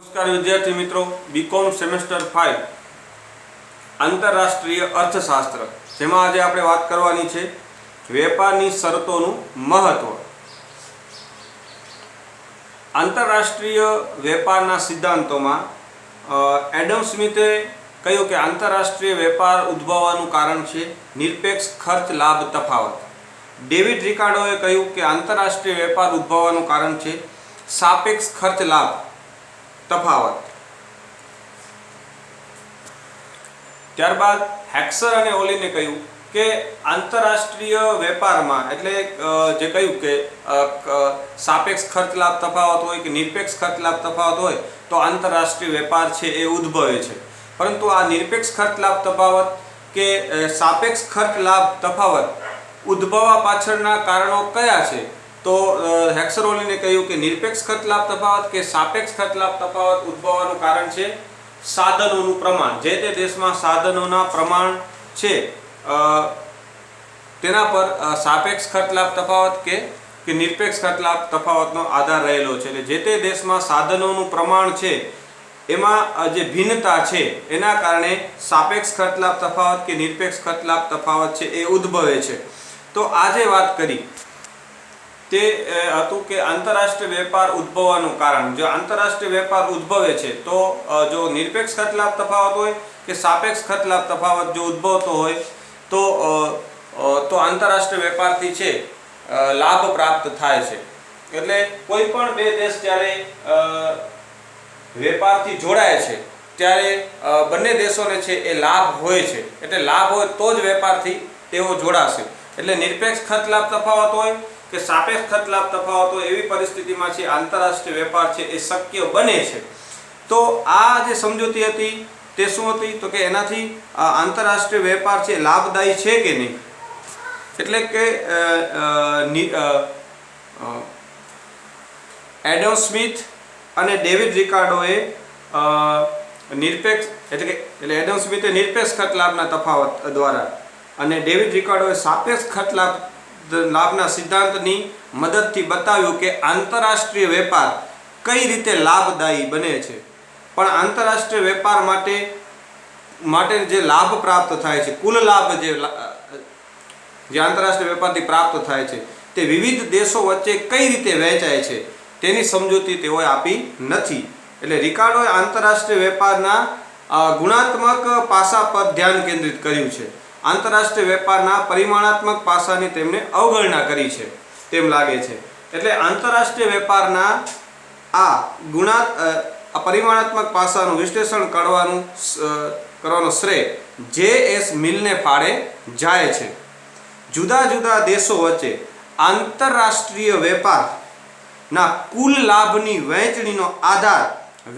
નમસ્કાર વિદ્યાર્થી મિત્રો, બીકોમ સેમેસ્ટર 5 આંતરરાષ્ટ્રીય અર્થશાસ્ત્ર, જેમાં આજે આપણે વાત કરવાની છે વેપારની શરતોનું મહત્વ. આંતરરાષ્ટ્રીય વેપારના સિદ્ધાંતોમાં એડમ સ્મિથે કહ્યું કે આંતરરાષ્ટ્રીય વેપાર ઉદ્ભવવાનું કારણ છે નિરપેક્ષ ખર્ચ લાભ તફાવત. ડેવિડ રિકાર્ડોએ કહ્યું કે આંતરરાષ્ટ્રીય વેપાર ઉદ્ભવવાનું કારણ છે સાપેક્ષ ખર્ચ લાભ તફાવત. ત્યારબાદ હેક્સર અને ઓલીને કહ્યું કે આંતરરાષ્ટ્રીય વેપારમાં એટલે જે કહ્યું કે સાપેક્ષ ખર્ચ લાભ તફાવત હોય કે નિરપેક્ષ ખર્ચ લાભ તફાવત હોય તો આંતરરાષ્ટ્રીય વેપાર છે એ ઉદ્ભવે છે. પરંતુ આ નિરપેક્ષ ખર્ચ લાભ તફાવત કે સાપેક્ષ ખર્ચ લાભ તફાવત ઉદ્ભવવા પાછળના કારણો કયા છે? તો હેક્સર ઓલીને કહ્યું કે નિરપેક્ષ ખર્ચ લાભ તફાવત કે સાપેક્ષ ખર્ચ લાભ તફાવત ઉદ્ભવવાનું કારણ છે સાધનોનું પ્રમાણ. જે તે દેશમાં સાધનોના પ્રમાણ છે તેના પર સાપેક્ષ ખર્ચ લાભ તફાવત કે નિરપેક્ષ ખર્ચ લાભ તફાવતનો આધાર રહેલો છે. એટલે જે તે દેશમાં સાધનોનું પ્રમાણ છે એમાં જે ભિન્નતા છે એના કારણે સાપેક્ષ ખર્ચ લાભ તફાવત કે નિરપેક્ષ ખર્ચ લાભ તફાવત છે એ ઉદ્ભવે છે. તો આજે વાત કરી તે હતું કે આંતરરાષ્ટ્રીય વેપાર ઉદ્ભવવાનું કારણ. જો આંતરરાષ્ટ્રીય વેપાર ઉદ્ભવે છે તો જો નિરપેક્ષ ખર્ચ લાભ તફાવત હોય કે સાપેક્ષ ખર્ચ લાભ તફાવત જો ઉદ્ભવતો હોય તો આંતરરાષ્ટ્રીય વેપારથી છે લાભ પ્રાપ્ત થાય છે. એટલે કોઈ પણ બે દેશ જ્યારે વેપારથી જોડાય છે ત્યારે બંને દેશોને છે એ લાભ હોય છે. એટલે લાભ હોય તો જ વેપારથી તેઓ જોડાશે. એટલે નિરપેક્ષ ખર્ચ લાભ તફાવત હોય કે સાપેક્ષ ખર્ચ લાભ તફાવત હોય એવી પરિસ્થિતિમાં છે આંતરરાષ્ટ્રીય વેપાર છે એ શક્ય બને છે. તો આ જે સમજૂતી હતી તે શું હતી? તો કે એનાથી આંતરરાષ્ટ્રીય વેપાર છે લાભદાયી છે કે નહીં. એટલે કે એડમ સ્મિથ અને ડેવિડ રિકાર્ડોએ નિરપેક્ષ એટલે એડમ સ્મિથે નિરપેક્ષ ખર્ચ લાભના તફાવત દ્વારા અને ડેવિડ રિકાર્ડોએ સાપેક્ષ ખર્ચ લાભના સિદ્ધાંતની મદદથી બતાવ્યું કે આંતરરાષ્ટ્રીય વેપાર કઈ રીતે લાભદાયી બને છે. પણ આંતરરાષ્ટ્રીય વેપાર માટે જે લાભ પ્રાપ્ત થાય છે, કુલ લાભ જે આંતરરાષ્ટ્રીય વેપારથી પ્રાપ્ત થાય છે તે વિવિધ દેશો વચ્ચે કઈ રીતે વહેંચાય છે તેની સમજૂતી તેઓએ આપી નથી. એટલે રિકાર્ડોએ આંતરરાષ્ટ્રીય વેપારના ગુણાત્મક પાસા પર ધ્યાન કેન્દ્રિત કર્યું છે. આંતરરાષ્ટ્રીય વેપારના પરિમાણાત્મક પાસાની તેમણે અવગણના કરી છે તેમ લાગે છે. એટલે આંતરરાષ્ટ્રીય વેપારના આ પરિમાણાત્મક પાસાનું વિશ્લેષણ કરવાનો શ્રેય જે.એસ. મિલને ફાળે જાય છે. જુદા જુદા દેશો વચ્ચે આંતરરાષ્ટ્રીય વેપારના કુલ લાભની વહેંચણીનો આધાર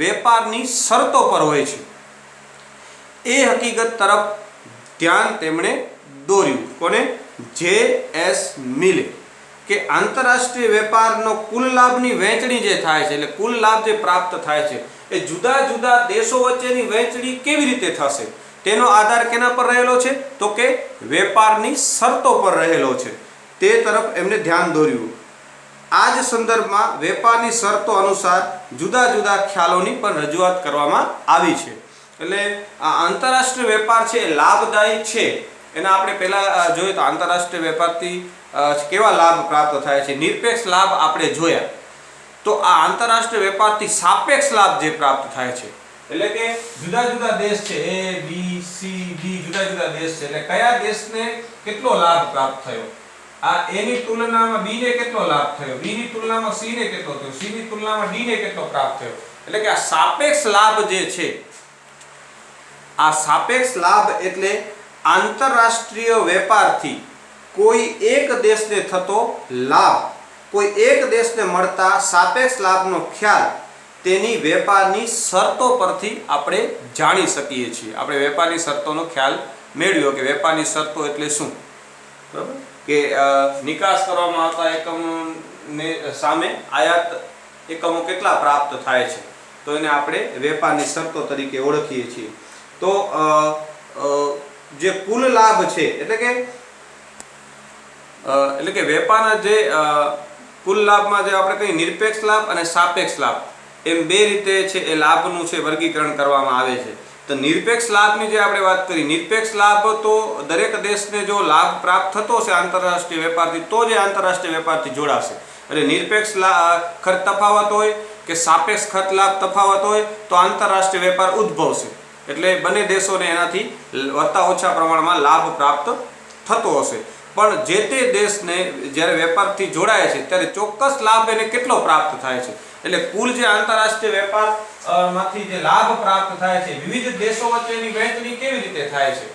વેપારની શરતો પર હોય છે. એ હકીકત તરફ ધ્યાન તેમણે દોર્યું. કોને? જે.એસ. મિલે. કે આંતરરાષ્ટ્રીય વેપારનો કુલ લાભની વહેંચણી જે થાય છે એટલે કુલ લાભ જે પ્રાપ્ત થાય છે એ જુદા જુદા દેશો વચ્ચેની વહેંચણી કેવી રીતે થશે તેનો આધાર કેના પર રહેલો છે? તો કે વેપારની શરતો પર રહેલો છે. તે તરફ એમને ધ્યાન દોર્યું. આ જ સંદર્ભમાં વેપારની શરતો અનુસાર જુદા જુદા ખ્યાલોની પણ રજૂઆત કરવામાં આવી છે. એટલે આ આંતરરાષ્ટ્રીય વેપાર છે લાભદાયી છે એના આપણે પહેલાં જોઈએ તો આંતરરાષ્ટ્રીય વેપારથી કેવા લાભ પ્રાપ્ત થાય છે. નિરપેક્ષ લાભ આપણે જોયા. તો આ આંતરરાષ્ટ્રીય વેપારથી સાપેક્ષ લાભ જે પ્રાપ્ત થાય છે એટલે કે જુદા જુદા દેશ છે A, B, C, D જુદા જુદા દેશ છે એટલે કયા દેશને કેટલો લાભ પ્રાપ્ત થયો, આ A ની તુલનામાં B ને કેટલો લાભ થયો, B ની તુલનામાં C ને કેટલો થયો, C ની તુલનામાં D ને કેટલો પ્રાપ્ત થયો. એટલે કે આ સાપેક્ષ લાભ જે છે, આ સાપેક્ષ લાભ એટલે આંતરરાષ્ટ્રીય વેપારથી કોઈ એક દેશને થતો લાભ, કોઈ એક દેશને મળતા સાપેક્ષ લાભનો ખ્યાલ તેની વેપારની શરતો પરથી આપણે જાણી શકીએ છીએ. આપણે વેપારની શરતોનો ખ્યાલ મેળવ્યો કે વેપારની શરતો એટલે શું. બરાબર? કે નિકાસ કરવામાં આવતા એકમોને સામે આયાત એકમો કેટલા પ્રાપ્ત થાય છે તો એને આપણે વેપારની શરતો તરીકે ઓળખીએ છીએ. તો જે કુલ લાભ છે એટલે કે વેપારના જે કુલ લાભમાં જે આપણે કહીએ નિરપેક્ષ લાભ અને સાપેક્ષ લાભ, એમ બે રીતે છે એ લાભનું છે વર્ગીકરણ કરવામાં આવે છે। તો નિરપેક્ષ લાભની જે આપણે વાત કરી, નિરપેક્ષ લાભ તો દરેક દેશને જો લાભ પ્રાપ્ત થતો છે આંતરરાષ્ટ્રીય વેપારથી તો જ આંતરરાષ્ટ્રીય વેપારથી જોડાશે। એટલે નિરપેક્ષ ખર્ચ તફાવત હોય કે સાપેક્ષ ખર્ચ લાભ તફાવત હોય તો આંતરરાષ્ટ્રીય વેપાર ઉદ્ભવશે। એટલે બંને દેશોને એનાથી વધતા ઓછા પ્રમાણમાં લાભ પ્રાપ્ત થતો હશે। પણ જે તે દેશને જ્યારે વેપારથી જોડાય છે ત્યારે ચોક્કસ લાભ એને કેટલો પ્રાપ્ત થાય છે, એટલે કુલ જે આંતરરાષ્ટ્રીય વેપાર માંથી જે લાભ પ્રાપ્ત થાય છે, વિવિધ દેશો વચ્ચેની વહેંચણી કેવી રીતે થાય છે,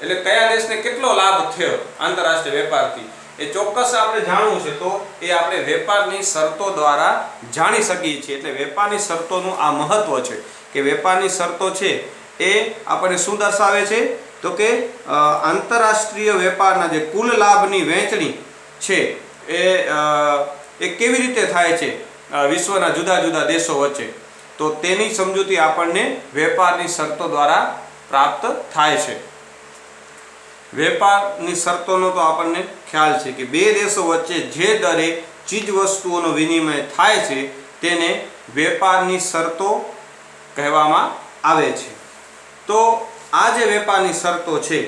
એટલે કયા દેશને કેટલો લાભ થયો આંતરરાષ્ટ્રીય વેપારથી એ ચોક્કસ આપણે જાણવું છે તો એ આપણે વેપારની શરતો દ્વારા જાણી શકીએ છીએ। એટલે વેપારની શરતોનું આ મહત્વ છે કે વેપારની શરતો છે એ આપણને શું દર્શાવે છે તો કે આંતરરાષ્ટ્રીય વેપારના જે કુલ લાભની વહેંચણી છે એ કેવી રીતે થાય છે વિશ્વના જુદા જુદા દેશો વચ્ચે, તો તેની સમજૂતી આપણને વેપારની શરતો દ્વારા પ્રાપ્ત થાય છે। વેપારની શરતોનો તો આપણને ખ્યાલ છે કે બે દેશો વચ્ચે જે દરે ચીજ વસ્તુઓનો વિનિમય થાય છે તેને વેપારની શરતો કહેવામાં આવે છે। તો આ જે વેપારની શરતો છે,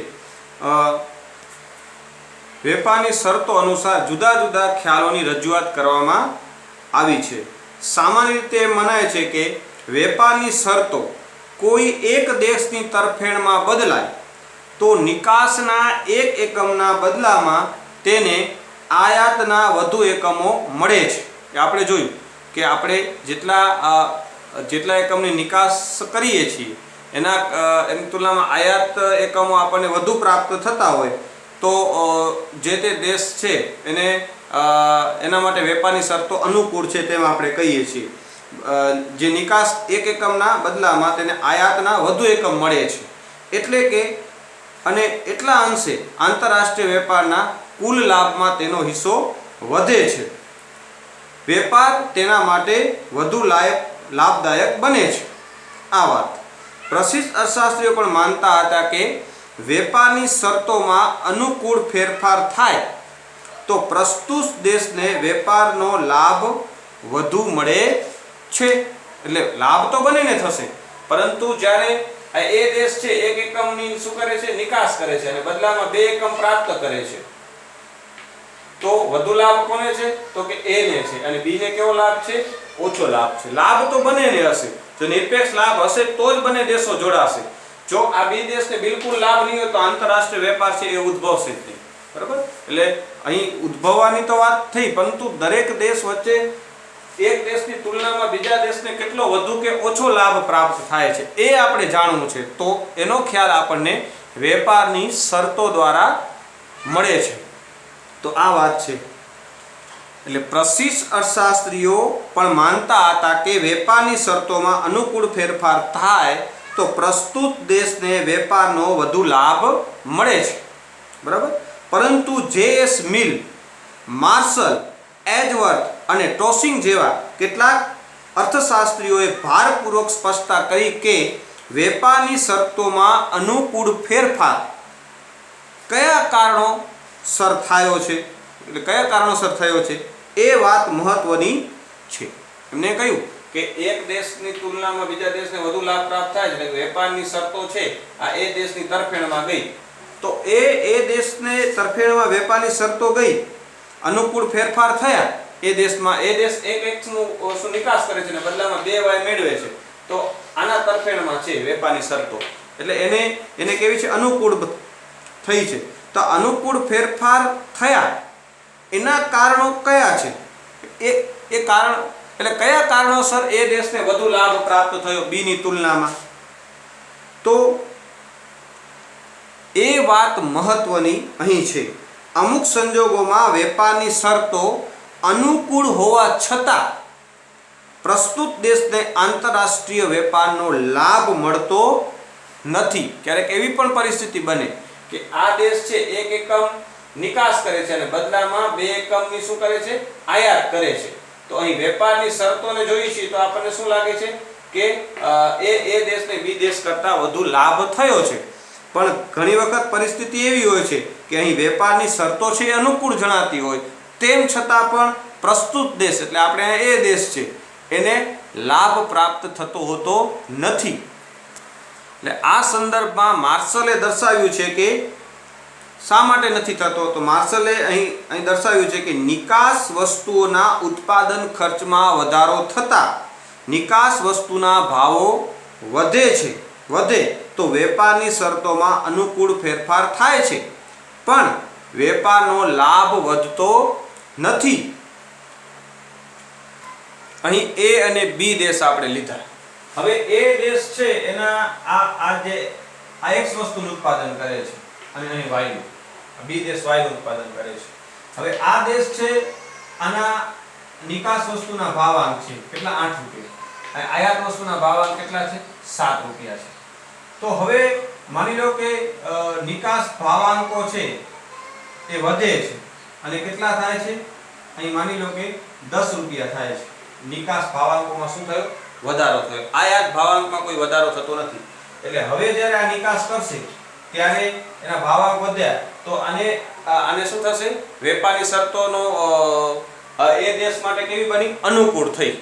વેપારની શરતો અનુસાર જુદા જુદા ખ્યાલોની રજૂઆત કરવામાં આવી છે। સામાન્ય રીતે એમ મનાય છે કે વેપારની શરતો કોઈ એક દેશની તરફેણમાં બદલાય તો નિકાસના એક એકમના બદલામાં તેને આયાતના વધુ એકમો મળે છે। આપણે જોયું કે આપણે જેટલા એકમની નિકાસ કરીએ છીએ એની તુલનામાં આયાત એકમો આપણને વધુ પ્રાપ્ત થતા હોય તો જે તે દેશ છે એને એના માટે વેપારની શરતો અનુકૂળ છે તેમ આપણે કહીએ છીએ। જે નિકાસ એક એકમના બદલામાં તેને આયાતના વધુ એકમ મળે છે, એટલે કે અને એટલા અંશે આંતરરાષ્ટ્રીય વેપારના કુલ લાભમાં તેનો હિસ્સો વધે છે। વેપાર તેના માટે વધુ લાભદાયક બને છે। આ વાત પ્રસિદ્ધ અર્થશાસ્ત્રીઓ પણ માનતા હતા કે વેપારની શરતોમાં અનુકૂળ ફેરફાર થાય તો પ્રસ્તુત દેશને વેપારનો લાભ વધુ મળે છે। એટલે લાભ તો બંનેને થશે, પરંતુ જ્યારે એ દેશ છે એક એકમની શું કરે છે, નિકાસ કરે છે અને બદલામાં બે એકમ પ્રાપ્ત કરે છે તો વધુ લાભ કોને છે તો કે એ ને છે, અને બી ને કેવો લાભ છે, ઓછો લાભ છે। લાભ તો બંનેને હશે, જો નિરપેક્ષ લાભ હશે તો જ બંને દેશો જોડાશે। જો આ બે દેશને બિલકુલ લાભ નહીં હોય તો આંતરરાષ્ટ્રીય વેપાર છે એ ઉદ્ભવશે જ નહીં, બરાબર। એટલે અહીં ઉદ્ભવવાની તો વાત થઈ, પરંતુ દરેક દેશ વચ્ચે એક દેશની તુલનામાં બીજા દેશને કેટલો વધુ કે ઓછો લાભ પ્રાપ્ત થાય છે એ આપણે જાણવું છે, તો એનો ખ્યાલ આપણને વેપારની શરતો દ્વારા મળે છે। તો આ વાત છે। એટલે પ્રસિદ્ધ અર્થશાસ્ત્રીઓ પણ માનતા હતા કે વેપારની શરતોમાં અનુકૂળ ફેરફાર થાય તો પ્રસ્તુત દેશને વેપારનો વધુ લાભ મળે છે, બરાબર। પરંતુ જે.એસ. મિલ, માર્શલ, એજવર્થ અને ટોસિંગ જેવા કેટલાક અર્થશાસ્ત્રીઓએ ભારપૂર્વક સ્પષ્ટતા કરી કે વેપારની શરતોમાં અનુકૂળ ફેરફાર કયા કારણોસર થયો છે, એટલે કયા કારણોસર થયો છે એ વાત મહત્વની છે। એમને કહ્યું કે એક દેશની તુલનામાં બીજા દેશને વધુ લાભ પ્રાપ્ત થાય છે, એટલે વેપારની શરતો છે આ એ દેશની તરફેણમાં ગઈ તો એ દેશને તરફેણમાં વેપારની શરતો ગઈ, અનુકૂળ ફેરફાર થયા એ દેશમાં, એ દેશ એક એકનું નિકાસ કરે છે અને બદલામાં બે વાય મેળવે છે તો આના તરફેણમાં છે વેપારની શરતો, એટલે એને કેવી છે, અનુકૂળ થઈ છે। તો અનુકૂળ ફેરફાર થયા એના કારણો કયા છે, એ કારણ એટલે કયા કારણોસર એ દેશને વધુ લાભ પ્રાપ્ત થયો બીની તુલનામાં, તો એ વાત મહત્વની અહીં છે। અમુક સંજોગોમાં વેપારની શરતો અનુકૂળ હોવા છતાં પ્રસ્તુત દેશને આંતરરાષ્ટ્રીય વેપારનો લાભ મળતો નથી। ક્યારેક એવી પણ પરિસ્થિતિ બને કે આ દેશ છે એક એકમ નિકાસ કરે છે અને બદલામાં બે એકમની શું કરે છે, આયાત કરે છે, તો અહીં વેપારની શરતોને જોઈએ છીએ તો આપણને શું લાગે છે કે એ દેશને બી દેશ કરતાં વધુ લાભ થયો છે। પણ ઘણી વખત પરિસ્થિતિ એવી હોય છે કે અહીં વેપારની શરતો છે એ અનુકૂળ જણાતી હોય તેમ છતાં પણ પ્રસ્તુત દેશ એટલે આપણે એ દેશ છે એને લાભ પ્રાપ્ત થતો હોતો નથી. એટલે આ સંદર્ભમાં માર્શલે દર્શાવ્યું છે કે શા માટે નથી થતો. તો માર્શલે અહીં દર્શાવ્યું છે કે નિકાસ વસ્તુઓના ઉત્પાદન ખર્ચમાં વધારો થતાં નિકાસ વસ્તુના ભાવો વધે તો વેપારની શરતોમાં અનુકૂળ ફેરફાર થાય છે, પણ વેપારનો લાભ વધતો નથી. અહીં એ અને બી દેશ આપણે લીધા. હવે એ દેશ છે એના આ એક્સ વસ્તુનું ઉત્પાદન કરે છે અને અહીં વાયનું, બી દેશ વાયનું ઉત્પાદન કરે છે. હવે આ દેશ છે આના નિકાસ વસ્તુના ભાવાંક છે કેટલા 8 રૂપિયા, આયાત વસ્તુના ભાવાંક કેટલા છે 7 રૂપિયા છે. તો હવે માની લો કે નિકાસ ભાવાંકો છે એ વધે છે અને કેટલા થાય છે, અહીં માની લો કે 10 રૂપિયા થાય છે. નિકાસ ભાવાંકોમાં શું થયો, વધારો થયો. આયાત ભાવાંકમાં કોઈ વધારો થતો નથી. એટલે હવે જ્યારે આ નિકાસ કરશે ત્યારે એના ભાવાંક વધ્યા તો આને શું થશે, વેપારની શરતોનો એ દેશ માટે કેવી બની, અનુકૂળ થઈ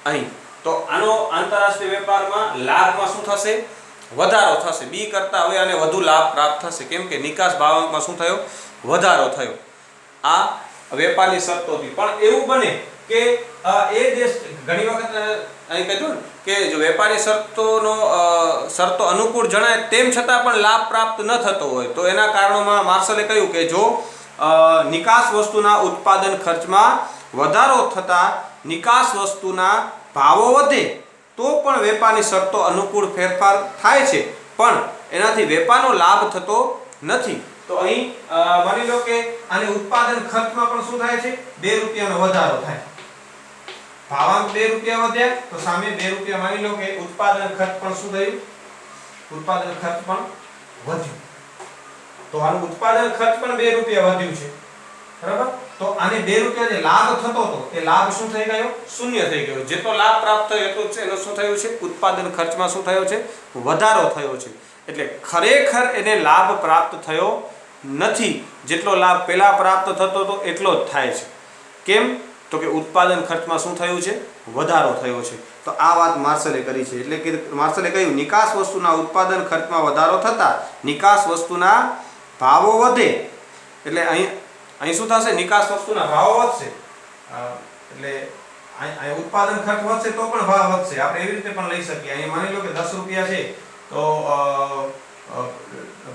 અહીં. તો આનો આંતરરાષ્ટ્રીય વેપારમાં લાભમાં શું થશે, વધારો થશે. બી કરતા હવે આને વધુ લાભ પ્રાપ્ત થશે. કેમ કે નિકાસ ભાવાંકમાં શું થયો, વધારો થયો આ વેપારની શરતોથી. પણ એવું બને કે એ દેશ ઘણી વખત અહીં કીધું કે જો વેપારી શરતો અનુકૂળ જણાય તેમ છતાં પણ લાભ પ્રાપ્ત ન થતો હોય તો એના કારણોમાં માર્શલે કહ્યું કે જો નિકાસ વસ્તુના ઉત્પાદન ખર્ચમાં વધારો થતાં નિકાસ વસ્તુના ભાવો વધે તો પણ વેપારની શરતો અનુકૂળ ફેરફાર થાય છે, પણ એનાથી વેપારનો લાભ થતો નથી. તો અહીં માની લો કે આને ઉત્પાદન ખર્ચમાં પણ શું થાય છે, 2 રૂપિયાનો વધારો થાય. ભાવાંક 2 રૂપિયા વધ્યા તો સામે 2 રૂપિયા માની લો કે ઉત્પાદન ખર્ચ પણ શું થયું, ઉત્પાદન ખર્ચ પણ વધ્યું. તો આનું ઉત્પાદન ખર્ચ પણ 2 રૂપિયા વધ્યું છે, બરાબર. તો આને 2 રૂપિયા જે લાભ થતો હતો એ લાભ શું થઈ ગયો, શૂન્ય થઈ ગયો. જેટલો લાભ પ્રાપ્ત થયો એટલું છે એનો શું થયું છે, ઉત્પાદન ખર્ચમાં શું થયો છે, વધારો થયો છે. એટલે ખરેખર એને લાભ પ્રાપ્ત થયો નથી. જેટલો લાભ પહેલા પ્રાપ્ત થતો હતો એટલો જ થાય છે. કેમ તો કે ઉત્પાદન ખર્ચમાં શું થયું છે, વધારો થયો છે. તો આ વાત માર્શલે કરી છે. એટલે કે માર્શલે કહ્યું નિકાસ વસ્તુના ઉત્પાદન ખર્ચમાં વધારો થતાં નિકાસ વસ્તુના ભાવો વધે. એટલે અહીં શું થશે, નિકાસ વસ્તુના ભાવો વધશે એટલે અહીં ઉત્પાદન ખર્ચ વધશે તો પણ ભાવ વધશે. આપણે એવી રીતે પણ લઈ શકીએ. અહીં માની લો કે 10 રૂપિયા છે તો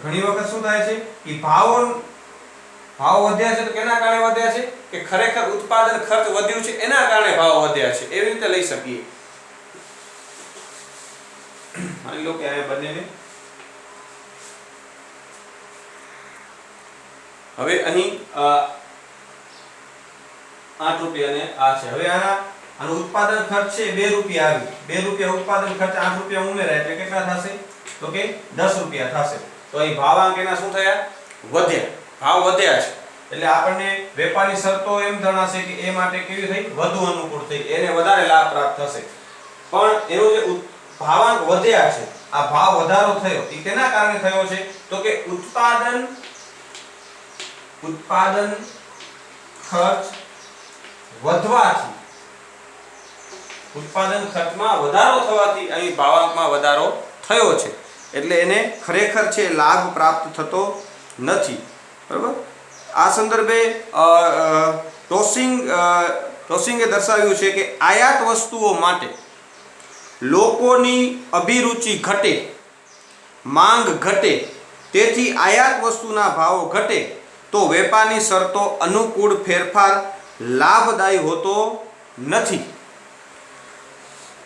ઘણી વખત શું થાય છે કે ભાવ વધ્યા છે તો કેના કારણે વધ્યા છે કે ખરેખર ઉત્પાદન ખર્ચ વધ્યું છે એના કારણે ભાવ વધ્યા છે. એવી રીતે લઈ શકીએ. માની લો કે આ બંનેને હવે અહીં 8 રૂપિયા ને આ છે. હવે આનું ઉત્પાદન ખર્ચ છે 2 રૂપિયા આવ્યું. 2 રૂપિયા ઉત્પાદન ખર્ચ 8 રૂપિયા ઉમેરાય એટલે કેટલા થશે તો કે 10 રૂપિયા થશે. તો અહીં ભાવાંક એના શું થયા, વધ્યા. ભાવ વધ્યા છે એટલે આપણને વેપારની શરતો એમ જણાશે કે એ માટે કેવી થઈ, વધુ અનુકૂળ થઈ, એને વધારે લાભ પ્રાપ્ત થશે. પણ એનો જે ભાવાંક વધ્યા છે, આ ભાવ વધારો થયો એ કેના કારણે થયો છે તો કે ઉત્પાદન ખર્ચ વધવાથી, ઉત્પાદન ખર્ચમાં વધારો થવાથી અહીં ભાવાંકમાં વધારો થયો છે. એટલે એને ખરેખર છે લાભ પ્રાપ્ત થતો નથી, બરાબર. આ સંદર્ભે ટોસિંગે દર્શાવ્યું છે કે આયાત વસ્તુઓ માટે લોકોની અભિરુચિ ઘટે, માંગ ઘટે, તેથી આયાત વસ્તુના ભાવો ઘટે તો વેપારની શરતો અનુકૂળ ફેરફાર લાભદાયી હોતો નથી.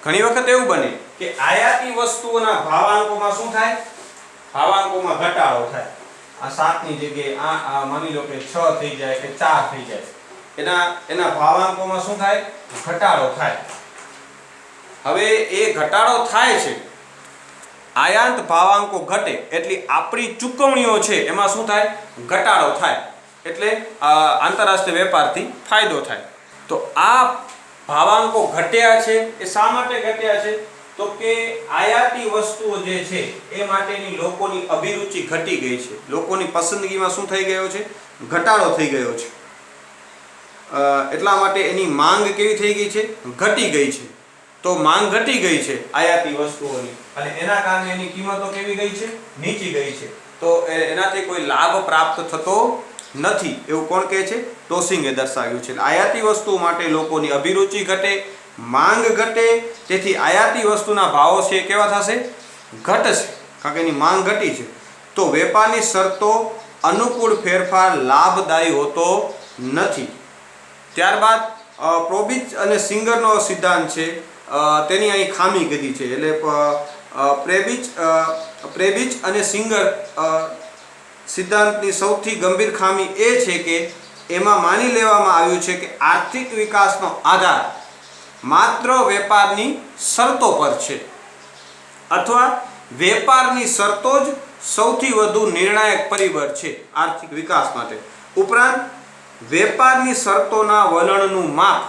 ઘણી વખત એવું બને કે આયાતી વસ્તુઓના ભાવાંકોમાં શું થાય, ભાવાંકોમાં ઘટાડો થાય. આ 7 ની જગ્યાએ આ માની લો કે 6 થઈ જાય કે 4 થઈ જાય. એના ભાવાંકોમાં શું થાય, ઘટાડો થાય. હવે એ ઘટાડો થાય છે, આયાત ભાવાંકો ઘટે એટલે આપણી ચૂકવણીઓ છે એમાં શું થાય, ઘટાડો થાય. એટલે આંતરરાષ્ટ્રીય વેપારથી ફાયદો થાય. તો આ ભાવાંકો ઘટ્યા છે એ શા માટે ઘટ્યા છે તો કે આયાતી વસ્તુઓ જે છે એ માટેની લોકોની અભિરુચિ ઘટી ગઈ છે. લોકોની પસંદગીમાં શું થઈ ગયો છે, ઘટાડો થઈ ગયો છે. એટલા માટે એની માંગ કેવી થઈ ગઈ છે, ઘટી ગઈ છે. તો માંગ ઘટી ગઈ છે આયાતી વસ્તુઓની, અને એના કારણે એની કિંમતો કેવી ગઈ છે? નીચી ગઈ છે. તો એનાથી કોઈ લાભ પ્રાપ્ત થતો નથી, એવું કોણ કહે છે? ટોસિંગે દર્શાવ્યું છે. આયાતી વસ્તુ માટે લોકોની અભિરુચિ ઘટે, માંગ ઘટે, તેથી આયાતી વસ્તુના ભાવો છે કેવા થશે? ઘટશે, કારણ કે એની માંગ ઘટી છે. તો વેપારની શરતો અનુકૂળ ફેરફાર લાભદાયી હોતો નથી. ત્યારબાદ પ્રોબિચ અને સિંગરનો સિદ્ધાંત છે, તેની અહીં ખામી કીધી છે. એટલે પ્રેબિચ અને સિંગર સિદ્ધાંતની સૌથી ગંભીર ખામી એ છે કે એમાં માની લેવામાં આવ્યું છે કે આર્થિક વિકાસનો આધાર માત્ર વેપારની શરતો પર છે, અથવા વેપારની શરતો જ સૌથી વધુ નિર્ણાયક પરિબળ છે આર્થિક વિકાસ માટે. ઉપરાંત વેપારની શરતોના વલણનું માપ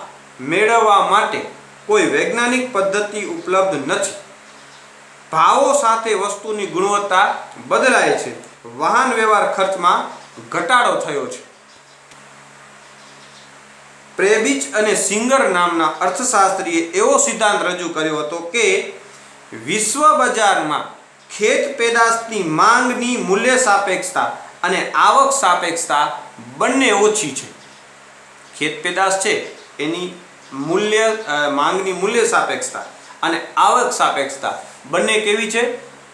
મેળવવા માટે કોઈ વૈજ્ઞાનિક પદ્ધતિ ઉપલબ્ધ નથી. ભાવો સાથે વસ્તુની ગુણવત્તા બદલાય છે. વાહન વ્યવહાર ખર્ચમાં ઘટાડો થયો છે. પ્રેબિચ અને સિંગર નામના અર્થશાસ્ત્રીએ એવો સિદ્ધાંત રજૂ કર્યો હતો કે વિશ્વ બજારમાં ખેત પેદાશની માંગની મૂલ્ય સાપેક્ષતા અને આવક સાપેક્ષતા બંને ઓછી છે. ખેત પેદાશ છે એની માંગની મૂલ્ય સાપેક્ષતા અને આવક સાપેક્ષતા બંને કેવી છે?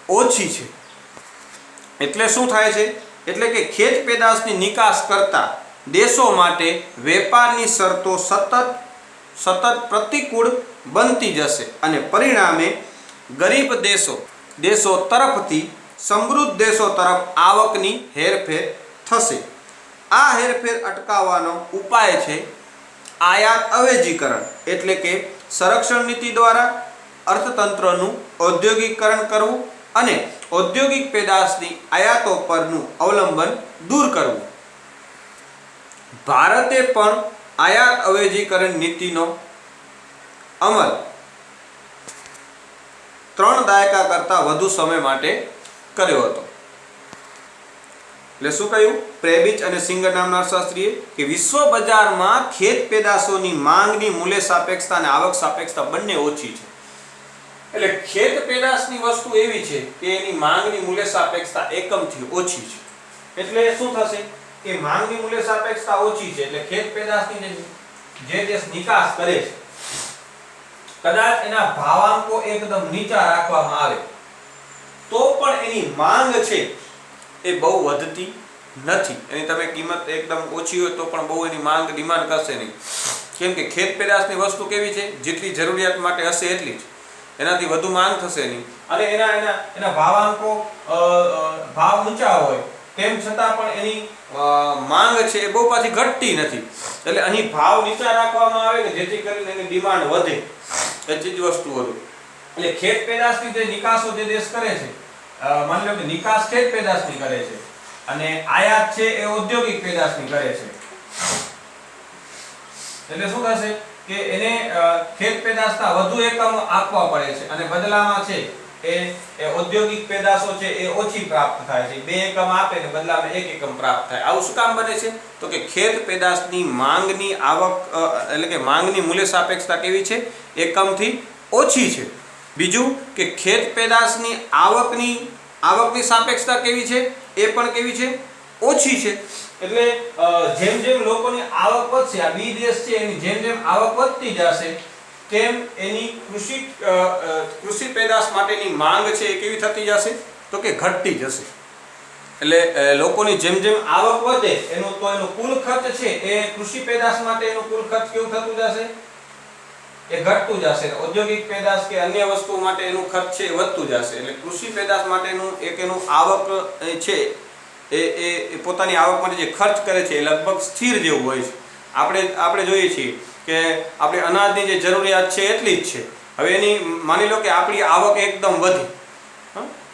ઓછી છે. એટલે શું થાય છે? એટલે કે ખેત પેદાશની નિકાસ કરતા દેશો માટે વેપારની શરતો સતત પ્રતિકૂળ બનતી જશે, અને પરિણામે ગરીબ દેશો તરફથી સમૃદ્ધ દેશો તરફ આવકની હેરફેર થશે. આ હેરફેર અટકાવવાનો ઉપાય છે આયાત અવેજીકરણ, એટલે કે સંરક્ષણ નીતિ દ્વારા અર્થતંત્રનું ઔદ્યોગિકરણ કરવું અને ઔદ્યોગિક પેદાશની આયાતો પરનું અવલંબન દૂર કરવું. ભારતે પણ આયાત અવેજીકરણ નીતિનો અમલ 3 દાયકા કરતાં વધુ સમય માટે કર્યો હતો. એટલે શું કહ્યું? પ્રેબિચ અને સિંગર નામના અર્થશાસ્ત્રીએ કે વિશ્વ બજારમાં ખેત પેદાશોની માંગની મૂલ્ય સાપેક્ષતા અને આવક સાપેક્ષતા બંને ઓછી છે. એટલે ખેત પેદાશની વસ્તુ એવી છે કે એની માંગની મૂલ્ય સાપેક્ષતા એકમથી ઓછી છે. એટલે શું થશે કે માંગની મૂલ્ય સાપેક્ષતા ઓછી છે, એટલે ખેત પેદાશની જે દેશ નિકાસ કરે છે, કદાચ એના ભાવાંકો એકદમ નીચા રાખવામાં આવે તો પણ એની માંગ છે એ બહુ વધતી નથી. એની તમે કિંમત એકદમ ઓછી હોય તો પણ બહુ એની માંગ ડિમાન્ડ કરશે નહીં. કેમ કે ખેત પેદાશની વસ્તુ કેવી છે? જેટલી જરૂરિયાત માટે હશે એટલી જ, એનાથી વધુ માંગ થશે નહીં. અને એના ભાવાંકો ભાવ ઊંચા હોય તેમ છતાં પણ એની માંગ છે એ બહુ પાછી ઘટતી નથી. એટલે અહીં ભાવ નીચા રાખવામાં આવે કે જેથી કરીને એની ડિમાન્ડ વધે, એ ચીજ વસ્તુ વધે. એટલે ખેત પેદાશની જે નિકાસો જે દેશ કરે છે, માની લો કે નિકાસ ખેત પેદાશની કરે છે અને આયાત છે એ ઔદ્યોગિક પેદાશની કરે છે. એટલે શું થશે કે એને ખેત પેદાશના વધુ એકમ આપવા પડે છે અને બદલામાં છે એ ઔદ્યોગિક પેદાશો છે એ ઓછી પ્રાપ્ત થાય છે. 2 એકમ આપે ને બદલામાં 1 એકમ પ્રાપ્ત થાય. આવું શું કામ બને છે? તો કે ખેત પેદાશની માંગની આવક એટલે કે માંગની મૂલ્ય સાપેક્ષતા કેવી છે? એકમથી ઓછી છે. બીજું કે ખેત પેદાશની આવકની સાપેક્ષતા કેવી છે? એ પણ કેવી છે? ઓછી છે. એટલે જેમ જેમ લોકોની આવક વધશે, આ બી દેશ છે એની જેમ જેમ આવક વધતી જશે તેમ એની કૃષિ પેદાશ માટેની માંગ છે એ કેવી થતી જશે? તો કે ઘટતી જશે. એટલે લોકોની જેમ જેમ આવક વધે એનું કુલ ખર્ચ છે એ કૃષિ પેદાશ માટે એનું કુલ ખર્ચ કેવું થતું જશે? એ ઘટતું જશે. ઔદ્યોગિક પેદાશ કે અન્ય વસ્તુઓ માટે એનું ખર્ચ છે એ વધતું જશે. એટલે કૃષિ પેદાશ માટેનું એનું આવક છે એ પોતાની આવક માટે જે ખર્ચ કરે છે એ લગભગ સ્થિર જેવું હોય છે. આપણે જોઈએ છીએ કે આપણે અનાજની જે જરૂરિયાત છે એટલી જ છે. હવે એની માની લો કે આપણી આવક એકદમ વધી,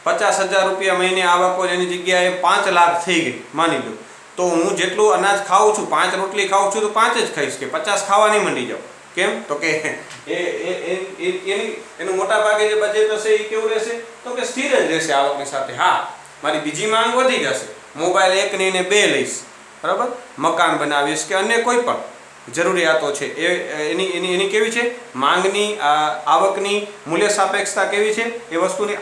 50,000 રૂપિયા મહિને આવક હોય એની જગ્યાએ 5 લાખ થઈ ગઈ માની લો, તો હું જેટલું અનાજ ખાઉં છું, 5 રોટલી ખાઉં છું તો 5 જ ખાઈશ, કે 50 ખાવા નહીં મંડી જાઉં. કેમ? તો કે એનું મોટા ભાગે જે બજેટ હશે એ કેવું રહેશે? તો કે સ્થિર જ રહેશે આવકની સાથે. હા, મારી બીજી માંગ વધી જશે, મોબાઈલ 1 ને 2 લઈશ, બરાબર, મકાન બનાવીશ કે અન્ય કોઈ પણ, જરૂરિયાતો છે એની કેવી છે, માંગની આવકની મૂલ્ય સાપેક્ષતા કેવી છે, એ વસ્તુની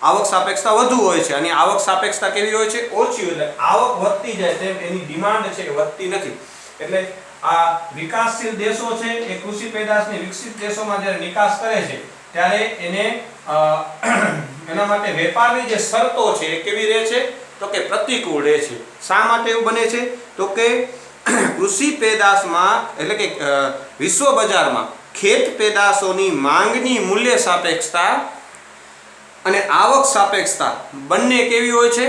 આવક સાપેક્ષતા વધુ હોય છે અને આવક સાપેક્ષતા કેવી હોય છે, ઓછી હોય. એટલે આવક વધતી જાય તેમ એની ડિમાન્ડ છે એ વધતી નથી. એટલે આ વિકાસશીલ દેશો છે એ કૃષિ પેદાશની વિકસિત દેશોમાં જ્યારે નિકાસ કરે છે ત્યારે એને એના માટે વેપારની જે શરતો છે એ કેવી રહે છે, તો કે પ્રતિકૂળ રહે છે. શા માટે એવું બને છે, તો કે કૃષિ પેદાશમાં એટલે કે વિશ્વ બજારમાં ખેત પેદાશોની માંગની મૂલ્ય સાપેક્ષતા અને આવક સાપેક્ષતા બંને કેવી હોય છે,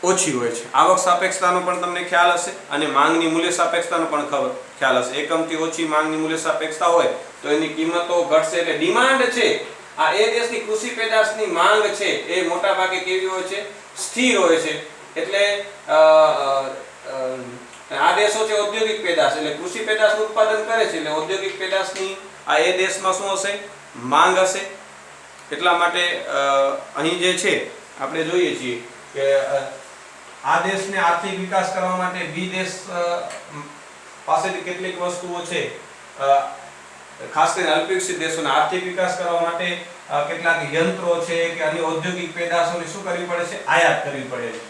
ઓછી હોય છે. આવક સાપેક્ષતાનો પણ તમને ખ્યાલ હશે અને માંગની મૂલ્ય સાપેક્ષતાનો પણ ખ્યાલ હશે. એકમથી ઓછી માંગની મૂલ્ય સાપેક્ષતા હોય તો એની કિંમતો ઘટશે. એટલે ડિમાન્ડ છે આ એ દેશની કૃષિ પેદાશની માંગ છે એ મોટા ભાગે કેવી હોય છે, સ્થિર હોય છે. એટલે આ દેશો છે ઔદ્યોગિક પેદાશ એટલે કૃષિ પેદાશનું ઉત્પાદન કરે છે એટલે ઔદ્યોગિક પેદાશની આ એ દેશમાં શું હશે, માંગ હશે. એટલા માટે અહીં જે છે આપણે જોઈએ છીએ કે આ દેશને આર્થિક વિકાસ કરવા માટે બી દેશ પાસેથી કેટલીક વસ્તુઓ છે, ખાસ કરીને અલ્પવિકસિત દેશોને આર્થિક વિકાસ કરવા માટે કેટલાક યંત્રો છે કે અન્ય ઔદ્યોગિક પેદાશોની શું કરવી પડે છે, આયાત કરવી પડે છે.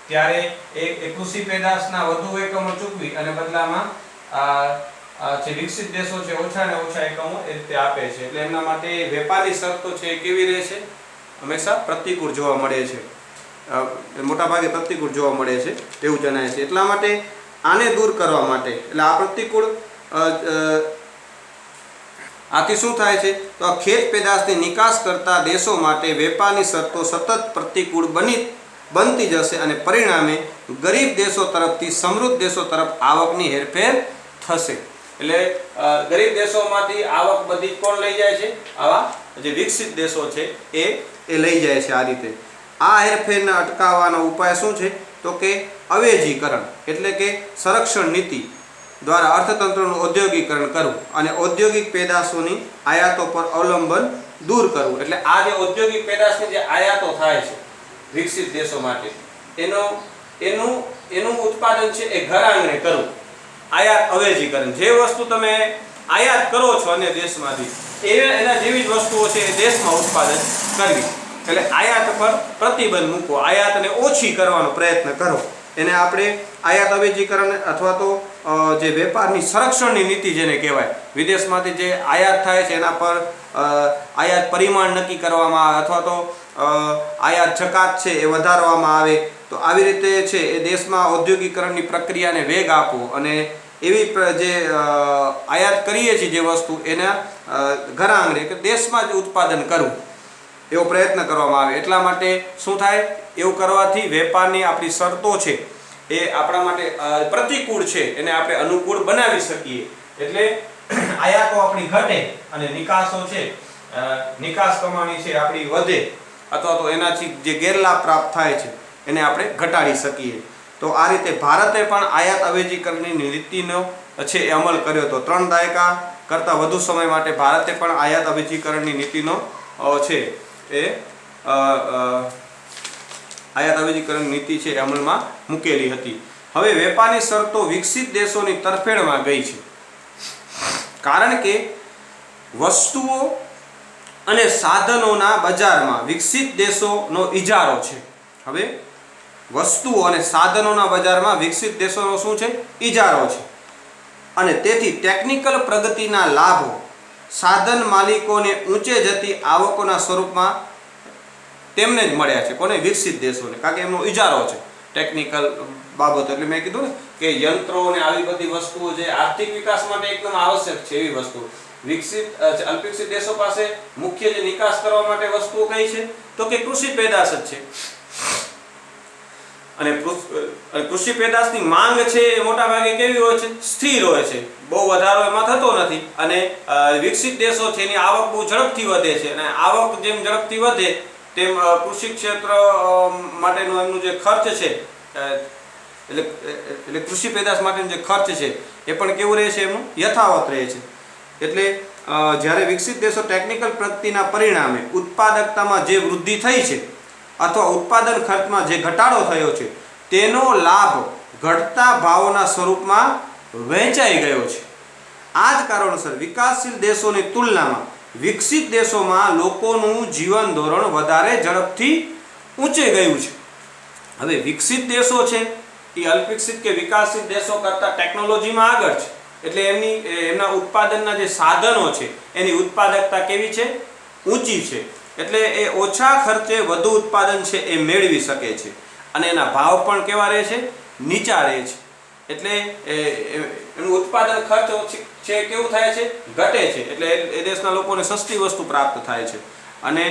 ત્યારે એ કૃષિ પેદાશના વધુ એકમો ચૂકવી અને બદલામાં જે વિકસિત દેશો છે ઓછા ને ઓછા એકમો એ રીતે આપે છે. એટલે એમના માટે વેપારી શરતો છે કેવી રહે છે, હંમેશા પ્રતિકૂળ જોવા મળે છે. મોટા ભાગે પ્રતિકૂળ જોવા મળે છે એવું જણાય છે. એટલા માટે આને દૂર કરવા માટે એટલે આ પ્રતિકૂળ આથી શું થાય છે, તો આ ખેત પેદાશની નિકાસ કરતા દેશો માટે વેપારની શરતો સતત પ્રતિકૂળ બનતી જશે અને પરિણામે ગરીબ દેશો તરફથી સમૃદ્ધ દેશો તરફ આવકની હેરફેર થશે. એટલે ગરીબ દેશોમાંથી આવક બધી કોણ લઈ જાય છે, આવા જે વિકસિત દેશો છે એ લઈ જાય છે. આ રીતે આ હેરફેરને અટકાવવાનો ઉપાય શું છે, તો કે અવેજીકરણ એટલે કે સંરક્ષણ નીતિ દ્વારા અર્થતંત્રનું ઔદ્યોગિકરણ કરવું અને ઔદ્યોગિક પેદાશોની આયાતો પર અવલંબન દૂર કરવું. એટલે આ જે ઔદ્યોગિક પેદાશની જે આયાતો થાય છે વિકસિત દેશો માટે એનું ઉત્પાદન છે એ ઘર આંગણે કરવું. આયાત અવેજીકરણ, જે વસ્તુ તમે આયાત કરો છો અન્ય દેશમાંથી એના જેવી જ વસ્તુઓ છે એ દેશમાં ઉત્પાદન કરવી. એટલે આયાત પર પ્રતિબંધ મૂકો, આયાતને ઓછી કરવાનો પ્રયત્ન કરો. એને આપણે આયાત અવેજીકરણ અથવા તો જે વેપારની સંરક્ષણની નીતિ જેને કહેવાય, વિદેશમાંથી જે આયાત થાય છે એના પર આયાત પરિમાણ નક્કી કરવામાં આવે અથવા તો આયાત જકાત છે એ વધારવામાં આવે. તો આવી રીતે છે એ દેશમાં ઔદ્યોગિકરણની પ્રક્રિયાને વેગ આપવો અને એવી જે આયાત કરીએ છીએ જે વસ્તુ એના ઘર આંગણે કે દેશમાં જ ઉત્પાદન કરવું એવો પ્રયત્ન કરવામાં આવે. એટલા માટે શું થાય, એવું કરવાથી વેપારની આપણી શરતો છે એ આપણા માટે પ્રતિકૂળ છે એને આપણે અનુકૂળ બનાવી શકીએ. એટલે આયાતો આપણી ઘટે અને નિકાસો છે નિકાસ કમાણી છે આપણી વધે અથવા તો એનાથી જે ગેરલાભ પ્રાપ્ત થાય છે એને આપણે ઘટાડી શકીએ. તો આ રીતે ભારતે પણ આયાત અવેજીકરણની નીતિનો છે એ અમલ કર્યો હતો. 3 દાયકા કરતાં વધુ સમય માટે ભારતે પણ આયાત અવેજીકરણની નીતિનો છે એ આયાત અવેજીકરણ નીતિ છે એ અમલમાં મૂકેલી હતી. હવે વેપારની શરતો વિકસિત દેશોની તરફેણમાં ગઈ છે કારણ કે વસ્તુઓ અને સાધનોના બજારમાં વિકસિત દેશોનો ઇજારો છે. હવે વસ્તુઓ અને સાધનોના બજારમાં વિકસિત દેશોનો શું છે, ઇજારો છે. અને તેથી ટેકનિકલ પ્રગતિના લાભો સાધન માલિકોને ઊંચે જતી આવકોના સ્વરૂપમાં તેમને જ મળ્યા છે. કોને, વિકસિત દેશોને, કારણ કે એમનો ઇજારો છે ટેકનિકલ બાબતો. એટલે મેં કીધું ને કે યંત્રો અને આવી બધી વસ્તુઓ જે આર્થિક વિકાસ માટે એકદમ આવશ્યક છે એવી વસ્તુ વિકસિત અલ્પવિકસિત દેશો પાસે મુખ્ય જે નિકાસ કરવા માટે વસ્તુઓ કઈ છે, તો કે કૃષિ પેદાશ જ છે. અને કૃષિ પેદાશની માંગ છે એ મોટા ભાગે કેવી હોય છે, સ્થિર હોય છે, બહુ વધારો એમાં થતો નથી. અને વિકસિત દેશો છે એની આવક બહુ ઝડપથી વધે છે અને આવક જેમ ઝડપથી વધે તેમ કૃષિ ક્ષેત્ર માટેનો એમનું જે ખર્ચ છે એટલે કૃષિ પેદાશ માટેનો જે ખર્ચ છે એ પણ કેવું રહે છે, એમનું યથાવત રહે છે. એટલે જ્યારે વિકસિત દેશો ટેકનિકલ પ્રગતિના પરિણામે ઉત્પાદકતામાં જે વૃદ્ધિ થઈ છે અથવા ઉત્પાદન ખર્ચમાં જે ઘટાડો થયો છે તેનો લાભ ઘટતા ભાવોના સ્વરૂપમાં વહેંચાઈ ગયો છે. આ જ કારણોસર વિકાસશીલ દેશોની તુલનામાં વિકસિત દેશોમાં લોકોનું જીવન ધોરણ વધારે ઝડપથી ઊંચે ગયું છે. હવે વિકસિત દેશો છે એ અલ્પવિકસિત કે વિકાસશીલ દેશો કરતાં ટેકનોલોજીમાં આગળ છે, એટલે એમના ઉત્પાદનના જે સાધનો છે એની ઉત્પાદકતા કેવી છે? ઊંચી છે. એટલે એ ઓછા ખર્ચે વધુ ઉત્પાદન છે એ મેળવી શકે છે અને એના ભાવ પણ કેવા રહે છે? નીચા રહે છે. એટલે એનું ઉત્પાદન ખર્ચ છે કેવું થાય છે? ઘટે છે. એટલે એ દેશના લોકોને સસ્તી વસ્તુ પ્રાપ્ત થાય છે અને